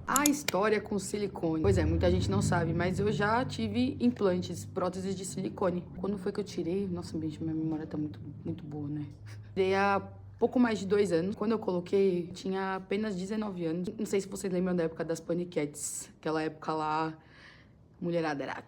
A história com silicone. Pois é, muita gente não sabe, mas eu já tive implantes, próteses de silicone. Quando foi que eu tirei? Nossa, gente, minha memória tá muito boa, né? Tirei há pouco mais de 2 anos. Quando eu coloquei, eu tinha apenas 19 anos. Não sei se vocês lembram da época das paniquetes. Aquela época lá, mulherada era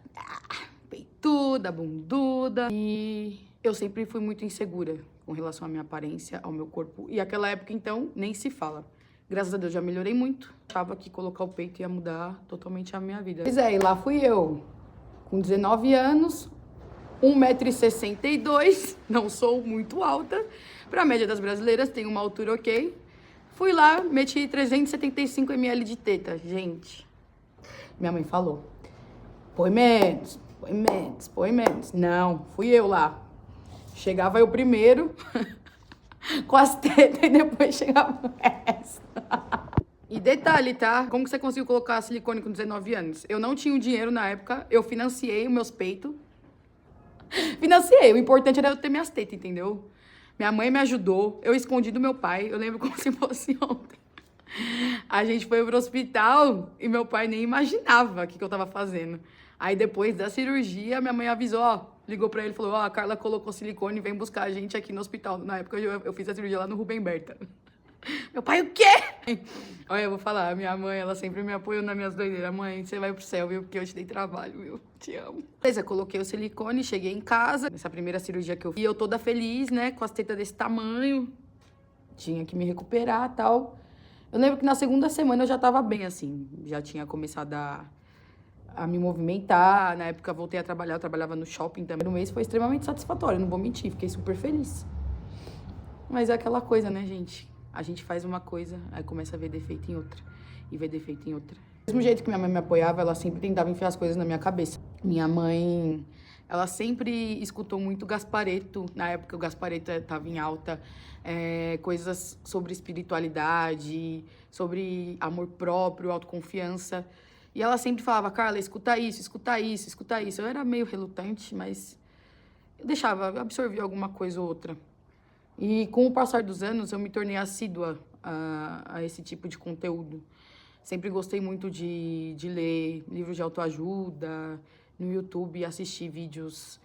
peituda, bunduda. E eu sempre fui muito insegura com relação à minha aparência, ao meu corpo. E aquela época, então, nem se fala. Graças a Deus, já melhorei muito. Achava que colocar o peito ia mudar totalmente a minha vida. Pois é, e lá fui eu, com 19 anos, 1,62 m, não sou muito alta. Pra média das brasileiras, tenho uma altura ok. Fui lá, meti 375 ml de teta. Gente, minha mãe falou, põe menos, põe menos, põe menos. Não, fui eu lá. Chegava eu primeiro, com as tetas, e depois chegava o resto. E detalhe, tá? Como que você conseguiu colocar silicone com 19 anos? Eu não tinha o dinheiro na época, eu financiei os meus peitos. Financiei, o importante era eu ter minhas tetas, entendeu? Minha mãe me ajudou, eu escondi do meu pai, eu lembro como se fosse ontem. A gente foi pro hospital e meu pai nem imaginava o que eu tava fazendo. Aí depois da cirurgia, minha mãe avisou, ó, ligou pra ele e falou, ó, a Carla colocou silicone, vem buscar a gente aqui no hospital. Na época eu fiz a cirurgia lá no Rubem Berta. Meu pai, o quê? Olha, eu vou falar, minha mãe, ela sempre me apoiou nas minhas doideiras. Mãe, você vai pro céu, viu? Porque eu te dei trabalho, viu? Te amo. Beleza, coloquei o silicone, cheguei em casa. Nessa primeira cirurgia que eu fiz, e eu toda feliz, né? Com as tetas desse tamanho. Tinha que me recuperar e tal. Eu lembro que na segunda semana eu já tava bem, assim. Já tinha começado a me movimentar. Na época eu voltei a trabalhar, eu trabalhava no shopping também. No mês foi extremamente satisfatório, não vou mentir. Fiquei super feliz. Mas é aquela coisa, né, gente? A gente faz uma coisa, aí começa a ver defeito em outra. E ver defeito em outra. Do mesmo jeito que minha mãe me apoiava, ela sempre tentava enfiar as coisas na minha cabeça. Minha mãe, ela sempre escutou muito Gasparetto. Na época o Gasparetto estava em alta. Coisas sobre espiritualidade, sobre amor próprio, autoconfiança. E ela sempre falava, Carla, escuta isso, escuta isso, escuta isso. Eu era meio relutante, mas eu deixava, eu absorvia alguma coisa ou outra. E com o passar dos anos, eu me tornei assídua a esse tipo de conteúdo. Sempre gostei muito de ler livros de autoajuda, no YouTube, assistir vídeos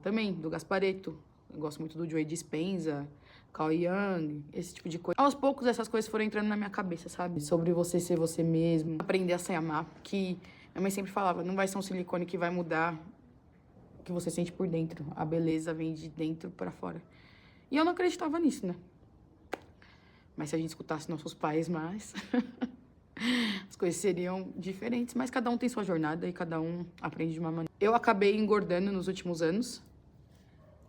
também do Gasparetto. Eu gosto muito do Joe Dispenza, Carl Jung, esse tipo de coisa. Aos poucos, essas coisas foram entrando na minha cabeça, sabe? Sobre você ser você mesmo, aprender a se amar. Que minha mãe sempre falava, não vai ser um silicone que vai mudar o que você sente por dentro. A beleza vem de dentro para fora. E eu não acreditava nisso, né? Mas se a gente escutasse nossos pais mais, as coisas seriam diferentes. Mas cada um tem sua jornada e cada um aprende de uma maneira. Eu acabei engordando nos últimos anos.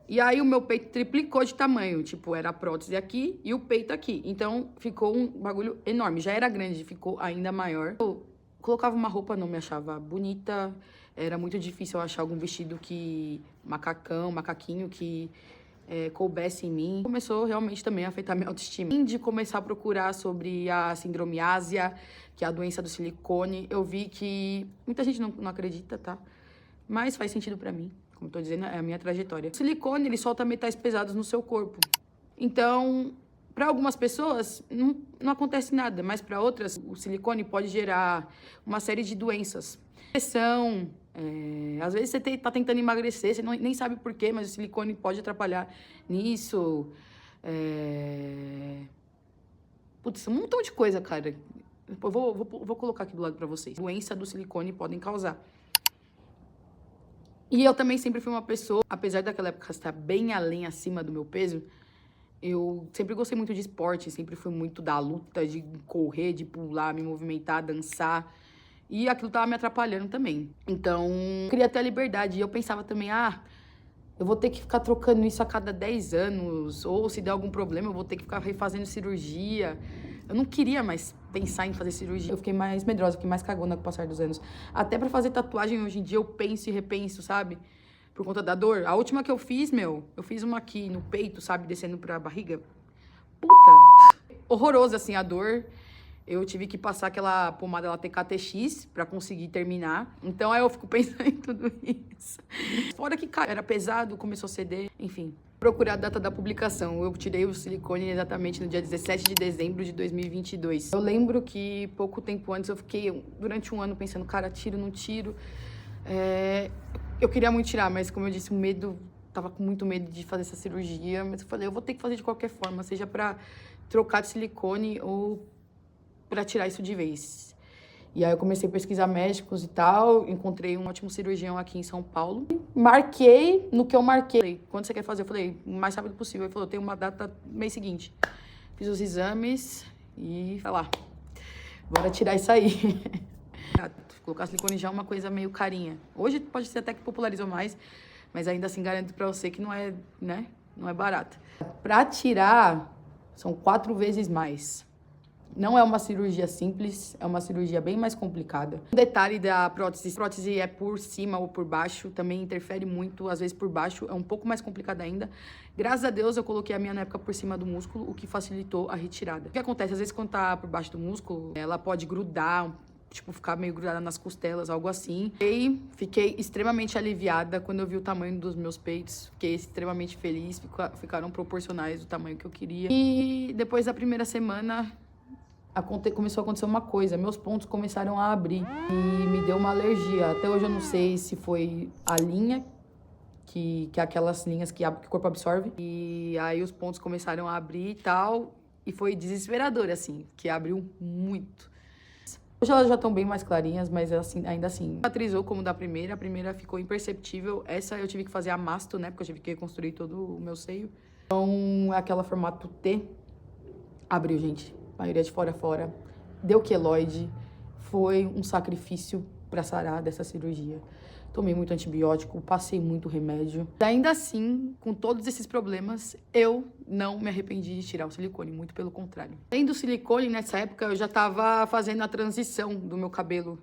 E aí o meu peito triplicou de tamanho. Tipo, era a prótese aqui e o peito aqui. Então, ficou um bagulho enorme. Já era grande, ficou ainda maior. Eu colocava uma roupa, não me achava bonita. Era muito difícil eu achar algum vestido que... macaquinho que... coubesse em mim, começou realmente também a afetar minha autoestima. De começar a procurar sobre a síndrome ásia, que é a doença do silicone, eu vi que muita gente não acredita, tá? Mas faz sentido pra mim, como eu tô dizendo, é a minha trajetória. O silicone, ele solta metais pesados no seu corpo. Então, para algumas pessoas, não acontece nada, mas para outras, o silicone pode gerar uma série de doenças. Depressão, às vezes você tá tentando emagrecer, você nem sabe por quê, mas o silicone pode atrapalhar nisso. Putz, um montão de coisa, cara. Eu vou colocar aqui do lado pra vocês. Doença do silicone podem causar. E eu também sempre fui uma pessoa, apesar daquela época estar bem além, acima do meu peso, eu sempre gostei muito de esporte, sempre fui muito da luta, de correr, de pular, me movimentar, dançar. E aquilo tava me atrapalhando também. Então, eu queria ter a liberdade. E eu pensava também, eu vou ter que ficar trocando isso a cada 10 anos. Ou se der algum problema, eu vou ter que ficar refazendo cirurgia. Eu não queria mais pensar em fazer cirurgia. Eu fiquei mais medrosa, fiquei mais cagona com o passar dos anos. Até pra fazer tatuagem hoje em dia, eu penso e repenso, sabe? Por conta da dor. A última que eu fiz, eu fiz uma aqui no peito, sabe? Descendo pra barriga. Puta! Horroroso, assim, a dor. Eu tive que passar aquela pomada lá TKTX pra conseguir terminar. Então, aí eu fico pensando em tudo isso. Fora que, cara, era pesado, começou a ceder, enfim. procurar a data da publicação. Eu tirei o silicone exatamente no dia 17 de dezembro de 2022. Eu lembro que pouco tempo antes eu fiquei durante um ano pensando, cara, tiro, não tiro. Eu queria muito tirar, mas como eu disse, o medo, tava com muito medo de fazer essa cirurgia, mas eu falei, eu vou ter que fazer de qualquer forma, seja pra trocar de silicone ou pra tirar isso de vez. E aí eu comecei a pesquisar médicos e tal, encontrei um ótimo cirurgião aqui em São Paulo. Marquei, no que eu marquei, falei, quando você quer fazer? Eu falei, o mais rápido possível. Ele falou, tem uma data no mês seguinte. Fiz os exames e vai lá, bora tirar isso aí. Colocar silicone já é uma coisa meio carinha. Hoje pode ser até que popularizou mais, mas ainda assim garanto pra você que não é, né, não é barato. Pra tirar, são 4 vezes mais. Não é uma cirurgia simples, é uma cirurgia bem mais complicada. Um detalhe da prótese, se a prótese é por cima ou por baixo, também interfere muito, às vezes por baixo, é um pouco mais complicado ainda. Graças a Deus eu coloquei a minha na época por cima do músculo, o que facilitou a retirada. O que acontece, às vezes quando tá por baixo do músculo, ela pode grudar, tipo, ficar meio grudada nas costelas, algo assim. E fiquei extremamente aliviada quando eu vi o tamanho dos meus peitos. Fiquei extremamente feliz, ficaram proporcionais do tamanho que eu queria. E depois da primeira semana, começou a acontecer uma coisa. Meus pontos começaram a abrir e me deu uma alergia. Até hoje eu não sei se foi a linha, que é aquelas linhas que o corpo absorve. E aí os pontos começaram a abrir e tal. E foi desesperador, assim, que abriu muito. Hoje elas já estão bem mais clarinhas, mas assim, ainda assim, cicatrizou como da primeira. A primeira ficou imperceptível. Essa eu tive que fazer a masto, né? Porque eu tive que reconstruir todo o meu seio. Então, aquela formato T abriu, gente. Maioria de fora a fora. Deu queloide. Foi um sacrifício pra sarar dessa cirurgia. Tomei muito antibiótico, passei muito remédio. Ainda assim, com todos esses problemas, eu não me arrependi de tirar o silicone, muito pelo contrário. Além do silicone, nessa época, eu já tava fazendo a transição do meu cabelo.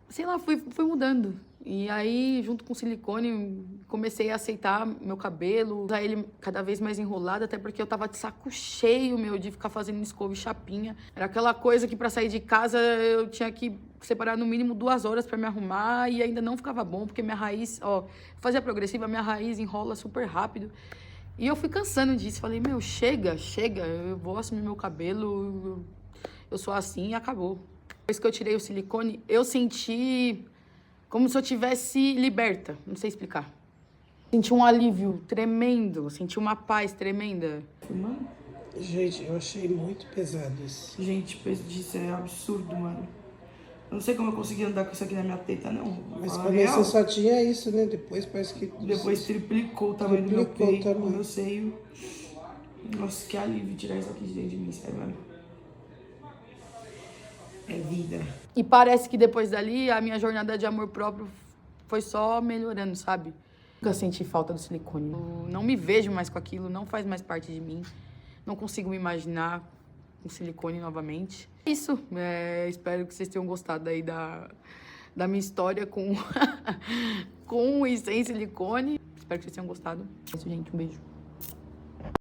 Sei lá, fui mudando. E aí, junto com o silicone, comecei a aceitar meu cabelo, usar ele cada vez mais enrolado, até porque eu tava de saco cheio, meu, de ficar fazendo escova e chapinha. Era aquela coisa que pra sair de casa eu tinha que separar no mínimo 2 horas pra me arrumar e ainda não ficava bom, porque minha raiz, ó, fazia progressiva, minha raiz enrola super rápido. E eu fui cansando disso, falei, meu, chega, eu vou assumir meu cabelo, eu sou assim e acabou. Depois que eu tirei o silicone, eu senti como se eu tivesse liberta, não sei explicar. Senti um alívio tremendo, senti uma paz tremenda. Mano? Gente, eu achei muito pesado isso. Gente, peso disso é absurdo, mano. Eu não sei como eu consegui andar com isso aqui na minha teta, não. Mas quando você só tinha isso, né? Depois parece que... Depois triplicou o tamanho do meu peito, do meu seio. Nossa, que alívio tirar isso aqui de dentro de mim, sério, mano. É vida. E parece que depois dali, a minha jornada de amor próprio foi só melhorando, sabe? Nunca senti falta do silicone. Eu não me vejo mais com aquilo, não faz mais parte de mim. Não consigo me imaginar com silicone novamente. Isso, espero que vocês tenham gostado aí da minha história com e sem silicone. Espero que vocês tenham gostado. É isso, gente, um beijo.